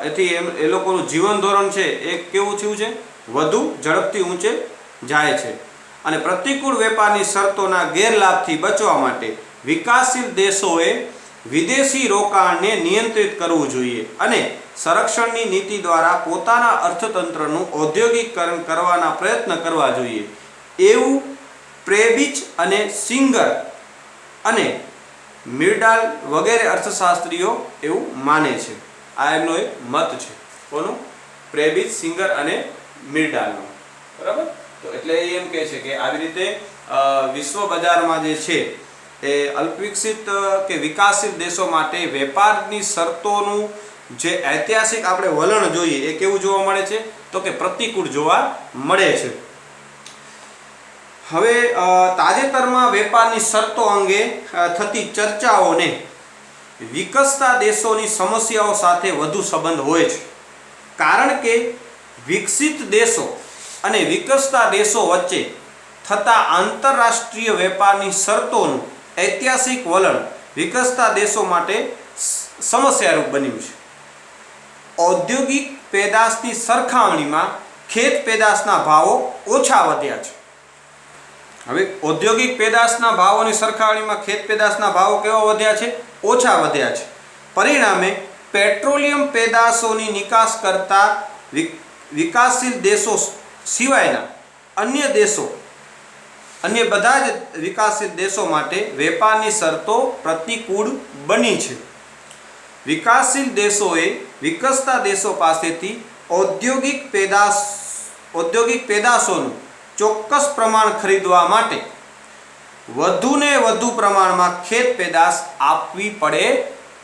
એથી એ લોકોનું જીવન ધોરણ છે એ કેવું થયું છે? વધુ ઝડપથી ઊંચે જાય છે. અને પ્રતિકૂળ વેપારની શરતોના ગેરલાભથી બચવા માટે વિકાસશીલ દેશોએ વિદેશી રોકાણને નિયંત્રિત કરવું જોઈએ અને સંરક્ષણની નીતિ દ્વારા પોતાના અર્થતંત્રનું ઔદ્યોગિકરણ કરવાના પ્રયત્ન કરવા જોઈએ એવું પ્રેબિચ અને સિંગર અને મિર્ડાલ વગેરે અર્થશાસ્ત્રીઓ એવું માને છે. આ એમનો એક મત છે. કોનું? પ્રેબિચ, સિંગર અને મિર્ડાલનો. બરાબર? તો એટલે એ એમ કહે છે કે આવી રીતે વિશ્વ બજારમાં જે છે એ અલ્પવિકસિત કે વિકાસશીલ દેશો માટે વેપારની શરતોનું જે ઐતિહાસિક આપણે વલણ જોઈએ એ કેવું જોવા મળે છે? તો કે પ્રતિકૂળ જોવા મળે છે. હવે તાજેતરમાં વેપારની શરતો અંગે થતી ચર્ચાઓને વિકસતા દેશોની સમસ્યાઓ સાથે વધુ સંબંધ હોય છે, કારણ કે વિકસિત દેશો અને વિકસતા દેશો વચ્ચે થતા આંતરરાષ્ટ્રીય વેપારની શરતોનું ઐતિહાસિક વલણ વિકસતા દેશો માટે સમસ્યારૂપ બન્યું છે. ઔદ્યોગિક પેદાશની સરખામણીમાં ખેત પેદાશના ભાવો ઓછા વધ્યા છે. હવે ઔદ્યોગિક પેદાશના ભાવોની સરખામણીમાં ખેત પેદાશના ભાવો કેવા વધ્યા છે? ઓછા વધ્યા છે. પરિણામે પેટ્રોલિયમ પેદાશોની નિકાસ કરતા વિકાસશીલ દેશો સિવાયના અન્ય બધા જ વિકાસશીલ દેશો માટે વેપારની શરતો પ્રતિકૂળ બની છે. વિકાસશીલ દેશોએ વિકસતા દેશો પાસેથી ઔદ્યોગિક પેદાશોનું ચોક્કસ પ્રમાણ ખરીદવા માટે વધુને વધુ પ્રમાણમાં ખેત પેદાશ આપવી પડે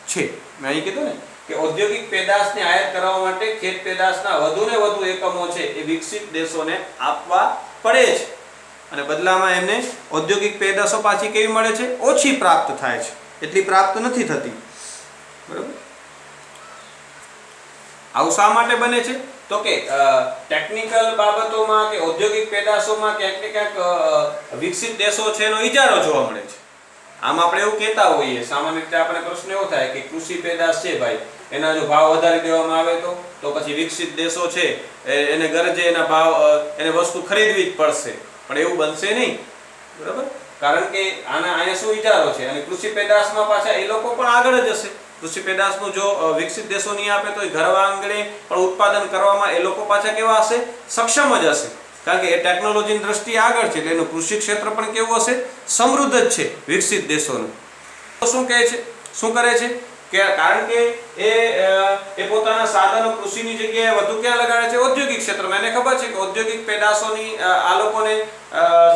છે. મેં અહીં કીધું ને કે ઔદ્યોગિક પેદાશને આયાત કરવા માટે ખેત પેદાશના વધુને વધુ એકમો છે એ વિકસિત દેશોને આપવા પડે છે અને બદલામાં એમને ઔદ્યોગિક પેદાશો પાછી કેવી મળે છે? ઓછી પ્રાપ્ત થાય છે. એટલી પ્રાપ્ત નથી થતી. બરાબર? આવું શા માટે બને છે? તો કે ટેકનિકલ બાબતોમાં કે ઔદ્યોગિક પેદાશોમાં ક્યાંક ને ક્યાંક વિકસિત દેશો છે એનો ઇજારો જોવા મળે છે. આમ આપણે એવું કહેતા હોઈએ, સામાન્ય રીતે આપણે પ્રશ્ન એવો થાય કે કૃષિ પેદાશ છે ભાઈ, એના જો ભાવ વધારી દેવામાં આવે તો પછી વિકસિત દેશો છે એને ગરજે એના ભાવ એને વસ્તુ ખરીદવી જ પડશે. પણ એવું બનશે નહીં. બરાબર? કારણ કે અહીંયા શું વિચારો છે અને કૃષિ પેદાશમાં પાછા એ લોકો પણ આગળ જ હશે. કૃષિ પેદાશનું જો વિકસિત દેશો નહીં આપે તો ઘર આંગણે પણ ઉત્પાદન કરવામાં એ લોકો પાછા કેવા હશે? સક્ષમ જ હશે. કારણ કે એ ટેકનોલોજીની દ્રષ્ટિએ આગળ છે એટલે એનું કૃષિ ક્ષેત્ર પણ કેવું હશે? સમૃદ્ધ જ છે વિકસિત દેશોનું. તો શું કહે છે? શું કરે છે કે કારણ કે એ પોતાના સાધનો કૃષિની જગ્યાએ વધુ ક્યાં લગાડે છે? ઔદ્યોગિક ક્ષેત્રમાં. એને ખબર છે કે ઔદ્યોગિક પેદાશોની આ લોકોને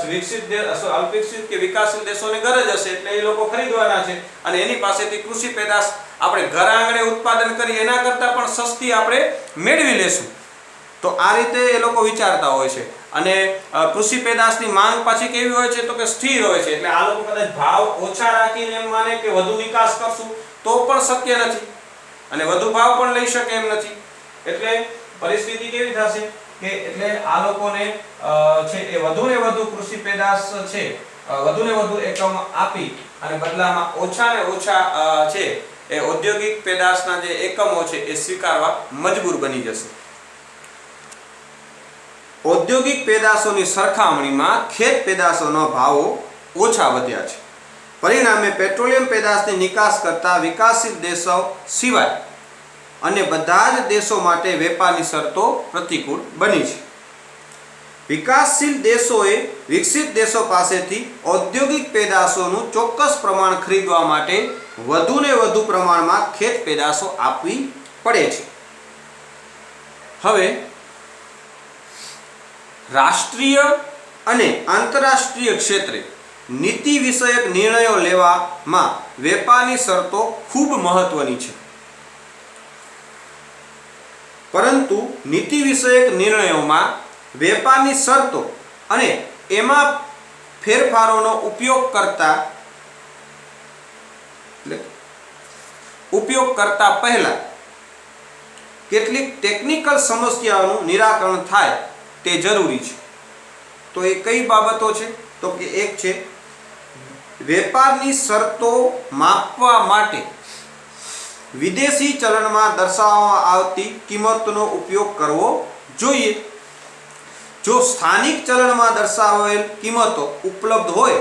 વિકસિત અલ્પવિકસિત કે વિકાસશીલ દેશોને ગરજ હશે એટલે એ લોકો ખરીદવાના છે અને એની પાસેથી કૃષિ પેદાશ આપણે ઘર આંગણે ઉત્પાદન કરી એના કરતાં પણ સસ્તી આપણે મેળવી લેશું. તો આ રીતે એ લોકો વિચારતા હોય છે અને કૃષિ પેદાશની માંગ પાછી કેવી હોય છે? તો કે સ્થિર હોય છે. એટલે આ લોકો કદાચ ભાવ ઓછા રાખીને એમ માને કે વધુ નિકાસ કરશું તો પણ શક્ય નથી અને વધુ ભાવ પણ લઈ શકે એમ નથી. એટલે પરિસ્થિતિ કેવી થશે કે એટલે આ લોકોને છે એ વધુને વધુ કૃષિ પેદાશ છે વધુને વધુ એકમ આપી અને બદલામાં ઓછાને ઓછા છે એ ઔદ્યોગિક પેદાશના જે એકમો છે એ સ્વીકારવા મજબૂર બની જશે. ઔદ્યોગિક પેદાશોની સરખામણીમાં ખેત પેદાશોના ભાવો ઓછા વધ્યા છે. પરિણામે પેટ્રોલિયમ પેદાશની નિકાસ કરતા વિકાસશીલ દેશો સિવાય અને બધા જ દેશો માટે વેપારની શરતો પ્રતિકૂળ બની છે. વિકાસશીલ દેશોએ વિકસિત દેશો પાસેથી ઔદ્યોગિક પેદાશોનું ચોક્કસ પ્રમાણ ખરીદવા માટે વધુને વધુ પ્રમાણમાં ખેત પેદાશો આપવી પડે છે. હવે રાષ્ટ્રીય અને આંતરરાષ્ટ્રીય ક્ષેત્રે નીતિ વિષયક નિર્ણયો લેવામાં વેપારની શરતો ખૂબ મહત્વની છે, પરંતુ નીતિ વિષયક નિર્ણયોમાં વેપારની શરતો અને એમાં ફેરફારોનો ઉપયોગ કરતા પહેલા કેટલીક ટેકનિકલ સમસ્યાઓનું નિરાકરણ થાય તે જરૂરી છે। તો એ કઈ બાબતો છે? તો કે એક છે વેપારની શરતો માપવા માટે વિદેશી ચલણમાં દર્શાવવામાં આવતી કિંમતનો ઉપયોગ કરવો જોઈએ। જો સ્થાનિક ચલણમાં દર્શાવેલ કિંમતો ઉપલબ્ધ હોય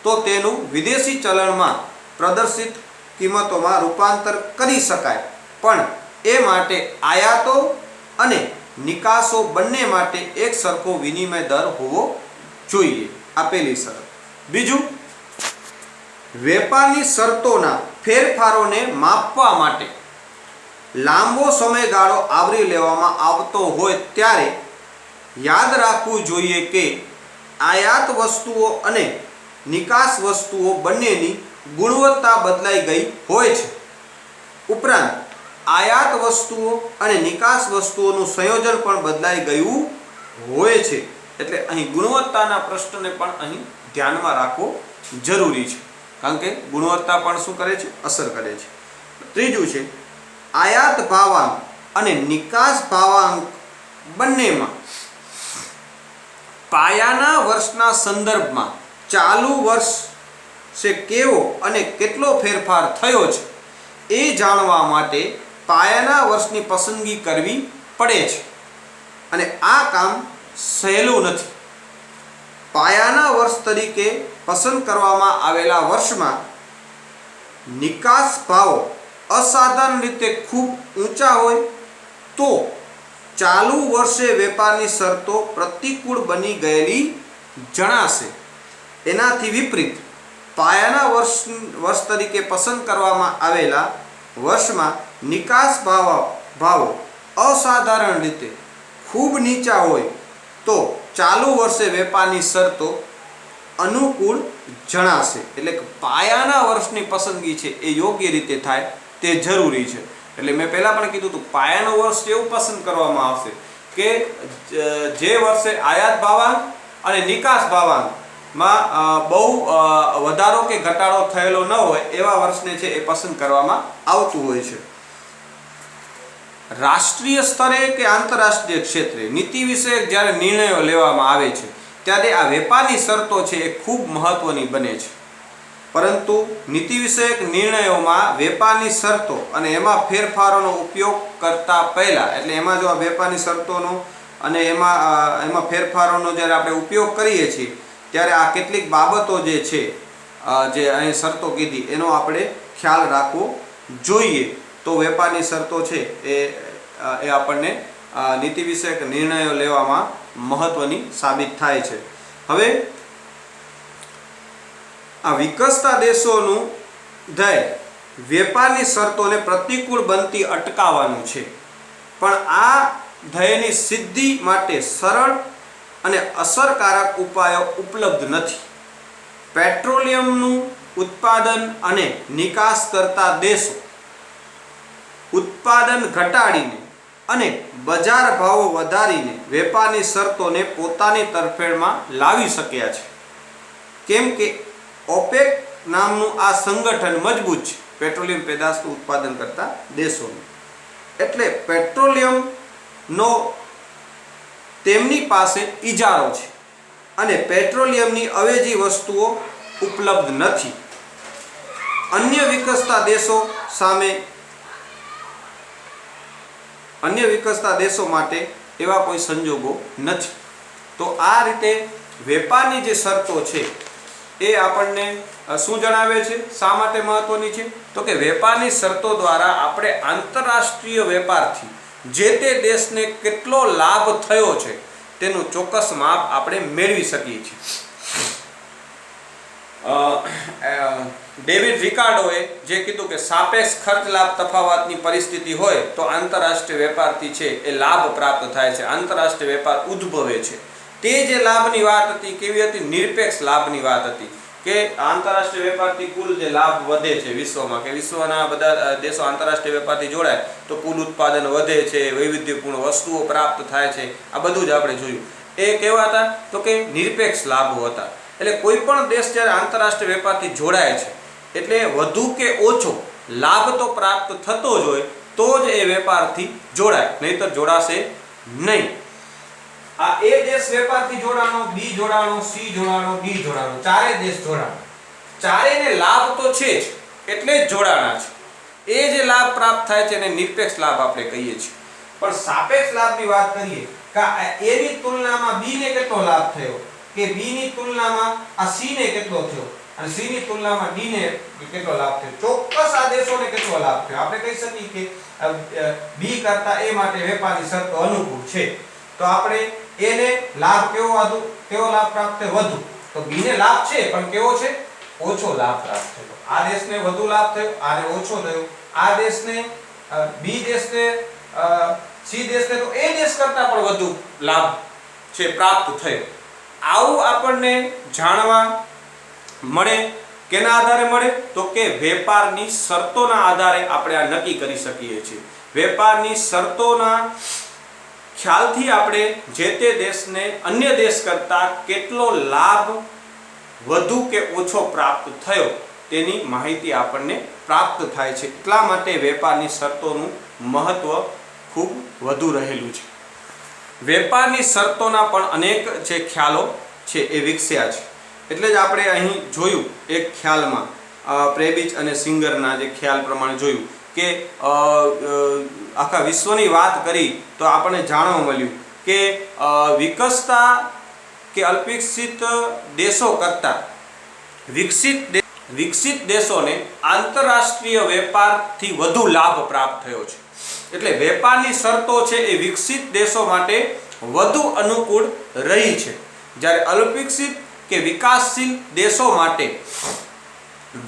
તો તેનું વિદેશી ચલણમાં પ્રદર્શિત કિંમતોમાં રૂપાંતર કરી શકાય, પણ એ માટે આયાતો અને નિકાસો બંને માટે એક સરખો વિનિમય દર હોવો જોઈએ। આ પહેલી શરત। બીજું, વેપારની શરતોના ફેરફારોને માપવા માટે લાંબો સમયગાળો આવરી લેવામાં આવતો હોય ત્યારે યાદ રાખવું જોઈએ કે આયાત વસ્તુઓ અને નિકાસ વસ્તુઓ બંનેની ગુણવત્તા બદલાઈ ગઈ હોય છે। ઉપરાંત આયાત વસ્તુઓ અને નિકાસ વસ્તુઓનું સંયોજન પણ બદલાઈ ગયું હોય છે, એટલે અહીં ગુણવત્તાના પ્રશ્નને પણ અહીં ધ્યાનમાં રાખવો જરૂરી છે, કારણ કે ગુણવત્તા પણ શું કરે છે? અસર કરે છે। ત્રીજું છે આયાત ભાવાંક અને નિકાસ ભાવાંક બંનેમાં પાયાના વર્ષના સંદર્ભમાં ચાલુ વર્ષે કેવો અને કેટલો ફેરફાર થયો છે એ જાણવા માટે પાયાના વર્ષની પસંદગી કરવી પડે છે, અને આ કામ સહેલું નથી। પાયાના વર્ષ તરીકે પસંદ કરવામાં આવેલા વર્ષમાં નિકાસ ભાવો અસાધારણ રીતે ખૂબ ઊંચા હોય તો ચાલુ વર્ષે વેપારની શરતો પ્રતિકૂળ બની ગયેલી જણાશે। એનાથી વિપરીત પાયાના વર્ષ તરીકે પસંદ કરવામાં આવેલા વર્ષમાં નિકાસ ભાવો અસાધારણ રીતે ખૂબ નીચા હોય તો ચાલુ વર્ષે વેપારની શરતો અનુકૂળ જણાશે। એટલે કે પાયાના વર્ષની પસંદગી છે એ યોગ્ય રીતે થાય તે જરૂરી છે। એટલે મેં પહેલાં પણ કીધું હતું, પાયાનું વર્ષ એવું પસંદ કરવામાં આવશે કે જે વર્ષે આયાત ભાવાંક અને નિકાસ ભાવાંકમાં બહુ વધારો કે ઘટાડો થયેલો ન હોય એવા વર્ષને છે એ પસંદ કરવામાં આવતું હોય છે। રાષ્ટ્રીય સ્તરે કે આંતરરાષ્ટ્રીય ક્ષેત્રે નીતિ વિષયક જ્યારે નિર્ણયો લેવામાં આવે છે ત્યારે આ વેપારની શરતો છે એ ખૂબ મહત્વની બને છે, પરંતુ નીતિ વિષયક નિર્ણયોમાં વેપારની શરતો અને એમાં ફેરફારોનો ઉપયોગ કરતા પહેલા, એટલે એમાં જો આ વેપારની શરતોનો અને એમાં ફેરફારોનો જ્યારે આપણે ઉપયોગ કરીએ છીએ ત્યારે આ કેટલીક બાબતો જે છે જે અહીં શરતો કીધી એનો આપણે ખ્યાલ રાખવો જોઈએ, તો વેપારની શરતો છે એ આપણને નીતિ વિષયક નિર્ણયો લેવામાં મહત્વની સાબિત થાય છે। હવે આ વિકસતા દેશોનું ધ્યેય વેપારની શરતોને પ્રતિકૂળ બનતી અટકાવવાનું છે, પણ આ ધ્યેયની સિદ્ધિ માટે સરળ અને અસરકારક ઉપાયો ઉપલબ્ધ નથી। પેટ્રોલિયમનું ઉત્પાદન અને નિકાસ કરતા દેશો ઉત્પાદન ઘટાડીને અને બજાર ભાવો વધારીને વેપારની શરતોને પોતાની તરફેણમાં લાવી શક્યા છે, કેમ કે ઓપેક નામનું આ સંગઠન મજબૂત છે પેટ્રોલિયમ પેદાશનું ઉત્પાદન કરતા દેશોનું। એટલે પેટ્રોલિયમનો તેમની પાસે ઇજારો છે અને પેટ્રોલિયમની અવેજી વસ્તુઓ ઉપલબ્ધ નથી। અન્ય વિકસતા દેશો માટે એવા કોઈ સંજોગો નથી। તો આ રીતે વેપારની જે શરતો છે એ આપણને શું જણાવે છે, શા માટે મહત્વની છે? તો કે વેપારની શરતો દ્વારા આપણે આંતરરાષ્ટ્રીય વેપારથી જે તે દેશને કેટલો લાભ થયો છે તેનું ચોક્કસ માપ આપણે મેળવી શકીએ છીએ। ડેવિડ રિકાર્ડોએ જે કીધું કે સાપેક્ષ ખર્ચ લાભ તફાવતની પરિસ્થિતિ હોય તો આંતરરાષ્ટ્રીય વેપારથી છે એ લાભ પ્રાપ્ત થાય છે, આંતરરાષ્ટ્રીય વેપાર ઉદ્ભવે છે। તે જે લાભની વાત હતી કેવી હતી? નિરપેક્ષ લાભની વાત હતી। કે આંતરરાષ્ટ્રીય વેપારથી કુલ જે લાભ વધે છે વિશ્વમાં, કે વિશ્વના બધા દેશો આંતરરાષ્ટ્રીય વેપારથી જોડાય તો કુલ ઉત્પાદન વધે છે, વૈવિધ્યપૂર્ણ વસ્તુઓ પ્રાપ્ત થાય છે, આ બધું જ આપણે જોયું. એ કેવા હતા તો કે નિરપેક્ષ લાભો હતા. એટલે કોઈ પણ દેશ જ્યારે આંતરરાષ્ટ્રીય વેપારથી જોડાય છે એટલે વધુ કે ઓછો લાભ તો પ્રાપ્ત થતો જ હોય તો જ એ વેપારથી જોડાય, નહીતર જોડાશે નહીં. આ એ દેશ વેપારથી જોડાણો, બી જોડાણો, સી જોડાણો, ડી જોડાણો, ચારે દેશ જોડાણો. ચારેયને લાભ તો છે જ એટલે જ જોડાણા છે. એ જે લાભ પ્રાપ્ત થાય છે એને નિરપેક્ષ લાભ આપણે કહીએ છીએ. પણ સાપેક્ષ લાભની વાત કરીએ કે એ ની તુલનામાં બી ને કેટલો લાભ થયો, કે બી ની તુલનામાં આ સી ને કેટલો થયો, અને સી ની તુલનામાં ડી ને કેટલો લાભ થયો, ચોક્કસ આ દેશોને કેટલો લાભ થયો. આપણે કહી શકીએ કે બી કરતા એ માટે વેપારની શરતો અનુકૂળ છે તો આપણે એને લાભ કેવો લાભ પ્રાપ્ત થયો, વધુ. તો બી ને લાભ છે પણ કેવો છે, ઓછો લાભ પ્રાપ્ત થયો. આ દેશને વધુ લાભ થયો, આને ઓછો થયો. આ દેશને બી દેશને સી દેશને તો એ દેશ કરતા પણ વધુ લાભ છે પ્રાપ્ત થયો. આવું આપણને જાણવા મળે. કેના આધારે મળે તો કે વેપારની શરતોના આધારે આપણે આ નક્કી કરી શકીએ છીએ. વેપારની શરતોના ખ્યાલથી આપણે જે તે દેશને અન્ય દેશ કરતા કેટલો લાભ વધુ કે ઓછો પ્રાપ્ત થયો તેની માહિતી આપણને પ્રાપ્ત થાય છે. એટલા માટે વેપારની શરતોનું મહત્વ ખૂબ વધુ રહેલું છે. વેપારની શરતોના પણ અનેક જે ખ્યાલો છે એ વિકસ્યા છે. એટલે જ આપણે અહીં જોયું એક ખ્યાલમાં પ્રેબિચ અને સિંગરના જે ખ્યાલ પ્રમાણે જોયું કે આખા વિશ્વની વાત કરી તો આપણને જાણવા મળ્યું કે વિકસતા કે અલ્પવિકસિત દેશો કરતા વિકસિત દેશોને આંતરરાષ્ટ્રીય વેપારથી વધુ લાભ પ્રાપ્ત થયો છે. એટલે વેપારની શરતો છે એ વિકસિત દેશો માટે વધુ અનુકૂળ રહી છે, જ્યારે અલ્પવિકસિત કે વિકાસશીલ દેશો માટે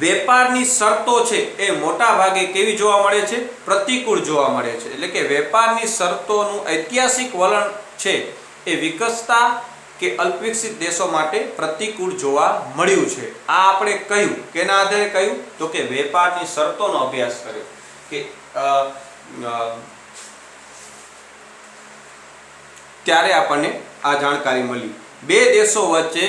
વેપારની શરતો છે એ મોટા ભાગે કેવી જોવા મળે છે, પ્રતિકૂળ જોવા મળે છે. એટલે કે વેપારની શરતોનું ઐતિહાસિક વલણ છે એ વિકસતા કે અલ્પવિકસિત દેશો માટે પ્રતિકૂળ જોવા મળ્યું છે. આ આપણે કહ્યું કેના આધારે કહ્યું તો કે વેપારની શરતોનો અભ્યાસ કર્યો કે ત્યારે આપણને આ જાણકારી મળી. બે દેશો વચ્ચે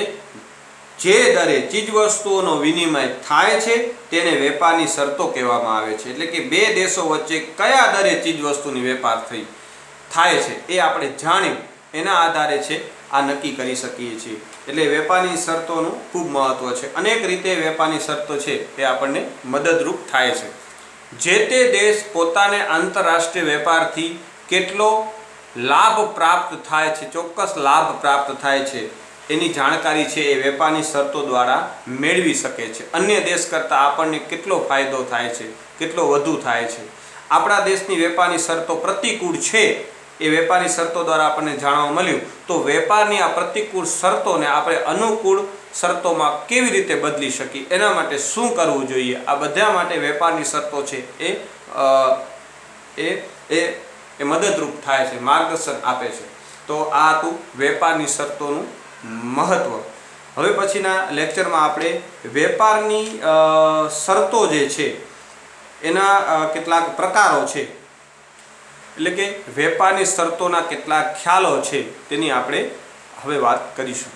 જે દરે ચીજવસ્તુઓનો વિનિમય થાય છે તેને વેપારની શરતો કહેવામાં આવે છે. એટલે કે બે દેશો વચ્ચે કયા દરે ચીજવસ્તુની વેપાર થાય છે એ આપણે જાણ્યું એના આધારે છે આ નક્કી કરી શકીએ છીએ. એટલે વેપારની શરતોનું ખૂબ મહત્વ છે. અનેક રીતે વેપારની શરતો છે એ આપણને મદદરૂપ થાય છે. જે તે દેશ પોતાને આંતરરાષ્ટ્રીય વેપારથી કેટલો લાભ પ્રાપ્ત થાય છે, ચોક્કસ લાભ પ્રાપ્ત થાય છે એની જાણકારી છે એ વેપારની શરતો દ્વારા મેળવી શકે છે. અન્ય દેશ કરતાં આપણને કેટલો ફાયદો થાય છે, કેટલો વધુ થાય છે. આપણા દેશની વેપારની શરતો પ્રતિકૂળ છે એ વેપારની શરતો દ્વારા આપણને જાણવા મળ્યું. તો વેપારની આ પ્રતિકૂળ શરતોને આપણે અનુકૂળ શરતોમાં કેવી રીતે બદલી શકીએ, એના માટે શું કરવું જોઈએ, આ બધા માટે વેપારની શરતો છે એ મદદરૂપ થાય છે, માર્ગદર્શન આપે છે. તો આ હતું વેપારની શરતોનું મહત્વ. હવે પછીના લેક્ચરમાં આપણે વેપારની શરતો જે છે એના કેટલાક પ્રકારો છે, એટલે કે વેપારની શરતોના કેટલાક ખ્યાલો છે તેની આપણે હવે વાત કરીશું.